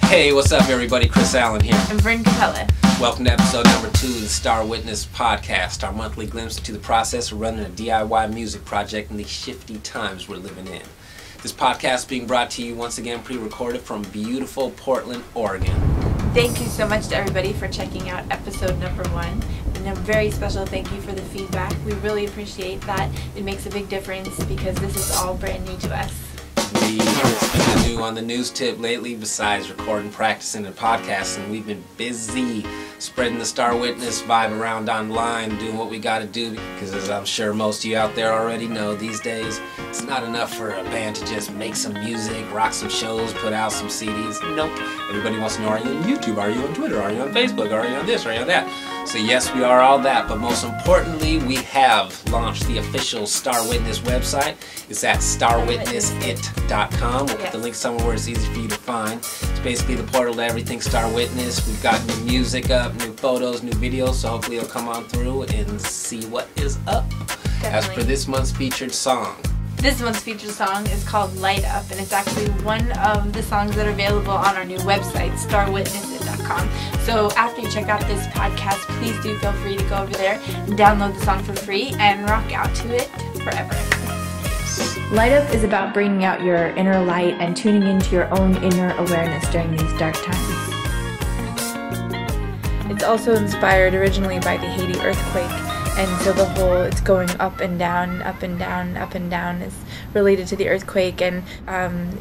Hey, what's up everybody? Chris Allen here. And Vern Capella. Welcome to episode number 2 of the Star Witness podcast, our monthly glimpse into the process of running a DIY music project in the shifty times we're living in. This podcast is being brought to you once again pre-recorded from beautiful Portland, Oregon. Thank you so much to everybody for checking out episode number 1. And a very special thank you for the feedback. We really appreciate that. It makes a big difference because this is all brand new to us. It's been new on the news tip lately besides recording, practicing, and podcasting. We've been busy spreading the Star Witness vibe around online, doing what we got to do because as I'm sure most of you out there already know, these days it's not enough for a band to just make some music, rock some shows, put out some CDs. Nope. Everybody wants to know, are you on YouTube? Are you on Twitter? Are you on Facebook? Are you on this? Are you on that? So yes, we are all that, but most importantly, we have launched the official Star Witness website. It's at starwitnessit.com. We'll put the link somewhere where it's easy for you to find. It's basically the portal to everything Star Witness. We've got new music up, new photos, new videos, so hopefully you'll come on through and see what is up. Definitely. As for this month's featured song. This month's featured song is called Light Up, and it's actually one of the songs that are available on our new website, starwitnessit.com. So after you check out this podcast, please do feel free to go over there and download the song for free and rock out to it forever. Light Up is about bringing out your inner light and tuning into your own inner awareness during these dark times. It's also inspired originally by the Haiti earthquake. And so the whole, it's going up and down, up and down, up and down is related to the earthquake, and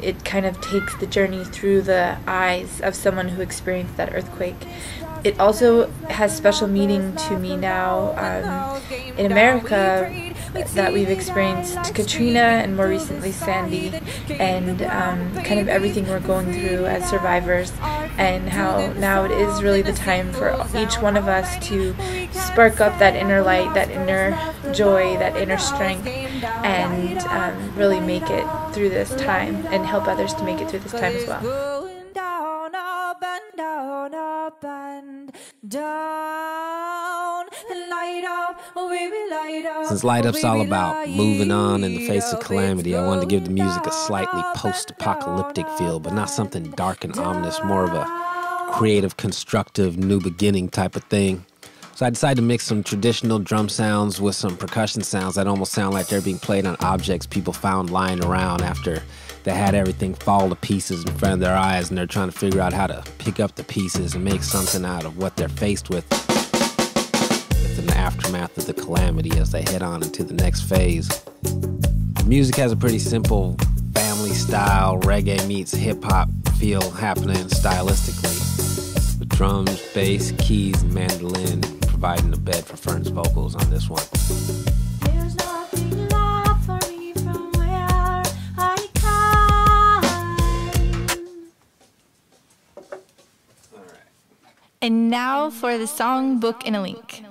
it kind of takes the journey through the eyes of someone who experienced that earthquake. It also has special meaning to me now in America that we've experienced Katrina and more recently Sandy, and kind of everything we're going through as survivors, and how now it is really the time for each one of us to spark up that inner light, that inner joy, that inner strength, and really make it through this time and help others to make it through this time as well. Since Light Up's all about moving on in the face of calamity, I wanted to give the music a slightly post-apocalyptic feel, but not something dark and ominous, more of a creative, constructive, new beginning type of thing. So I decided to mix some traditional drum sounds with some percussion sounds that almost sound like they're being played on objects people found lying around after they had everything fall to pieces in front of their eyes and they're trying to figure out how to pick up the pieces and make something out of what they're faced with. It's in the aftermath of the calamity as they head on into the next phase. The music has a pretty simple family style, reggae meets hip-hop feel happening stylistically. The drums, bass, keys, and mandolin providing the bed for Fern's vocals on this one. There's nothing left for me from where I come. And now for the song Book and a Link.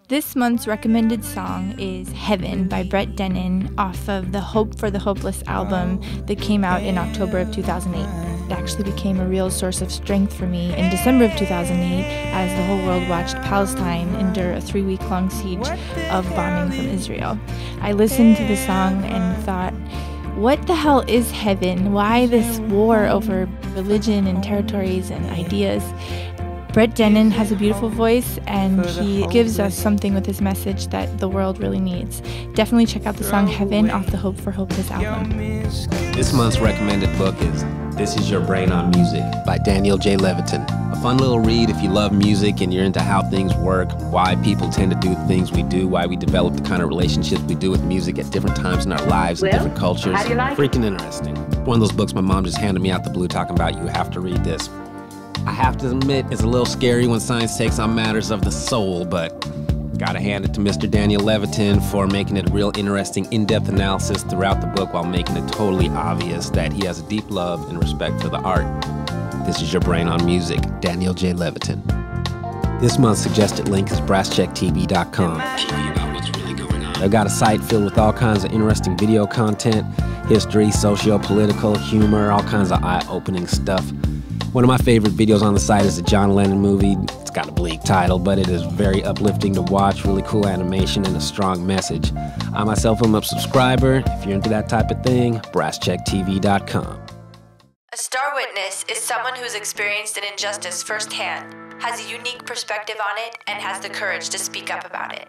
This month's recommended song is Heaven by Brett Dennen off of the Hope for the Hopeless album that came out in October of 2008. It actually became a real source of strength for me in December of 2008 as the whole world watched Palestine endure a 3-week-long siege of bombing from Israel. I listened to the song and thought, what the hell is heaven? Why this war over religion and territories and ideas? Brett Dennen has a beautiful voice, and he gives us something with his message that the world really needs. Definitely check out the song Heaven off the Hope for Hopeless album. This month's recommended book is This Is Your Brain on Music by Daniel J. Levitin. A fun little read if you love music and you're into how things work, why people tend to do the things we do, why we develop the kind of relationships we do with music at different times in our lives and different cultures. Freaking interesting. One of those books my mom just handed me out the blue talking about, you have to read this. I have to admit, it's a little scary when science takes on matters of the soul, but gotta hand it to Mr. Daniel Levitin for making it a real interesting, in-depth analysis throughout the book while making it totally obvious that he has a deep love and respect for the art. This is Your Brain on Music, Daniel J. Levitin. This month's suggested link is BrassCheckTV.com. They've got a site filled with all kinds of interesting video content, history, socio-political, humor, all kinds of eye-opening stuff. One of my favorite videos on the site is the John Lennon movie. It's got a bleak title, but it is very uplifting to watch, really cool animation and a strong message. I myself am a subscriber. If you're into that type of thing, BrassCheckTV.com. A star witness is someone who's experienced an injustice firsthand, has a unique perspective on it, and has the courage to speak up about it.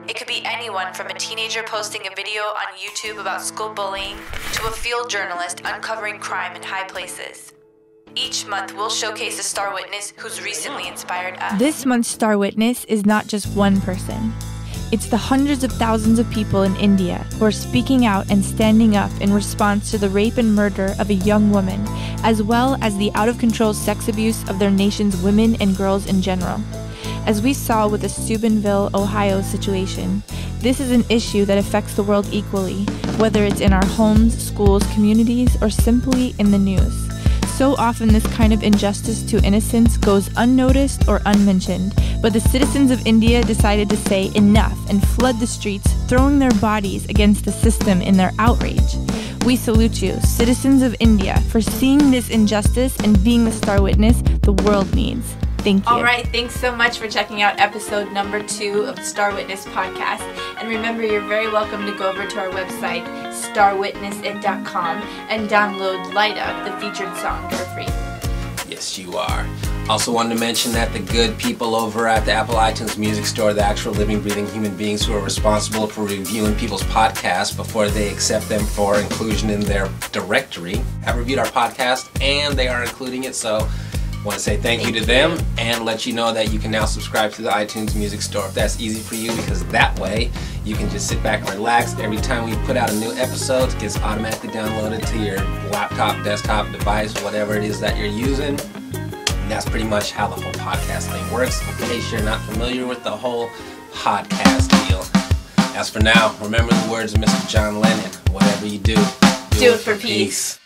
It could be anyone from a teenager posting a video on YouTube about school bullying to a field journalist uncovering crime in high places. Each month, we'll showcase a star witness who's recently inspired us. This month's star witness is not just one person. It's the hundreds of thousands of people in India who are speaking out and standing up in response to the rape and murder of a young woman, as well as the out-of-control sex abuse of their nation's women and girls in general. As we saw with the Steubenville, Ohio situation, this is an issue that affects the world equally, whether it's in our homes, schools, communities, or simply in the news. So often this kind of injustice to innocence goes unnoticed or unmentioned, but the citizens of India decided to say enough and flood the streets, throwing their bodies against the system in their outrage. We salute you, citizens of India, for seeing this injustice and being the star witness the world needs. Thank you. All right, thanks so much for checking out episode number 2 of the Star Witness podcast. And remember, you're very welcome to go over to our website, starwitnessit.com, and download Light Up, the featured song, for free. Yes, you are. Also wanted to mention that the good people over at the Apple iTunes Music Store, the actual living, breathing human beings who are responsible for reviewing people's podcasts before they accept them for inclusion in their directory, have reviewed our podcast, and they are including it, so I want to say thank you to them and let you know that you can now subscribe to the iTunes Music Store if that's easy for you, because that way you can just sit back and relax. Every time we put out a new episode, it gets automatically downloaded to your laptop, desktop, device, whatever it is that you're using. And that's pretty much how the whole podcast thing works, in case you're not familiar with the whole podcast deal. As for now, remember the words of Mr. John Lennon: whatever you do, Do it for peace.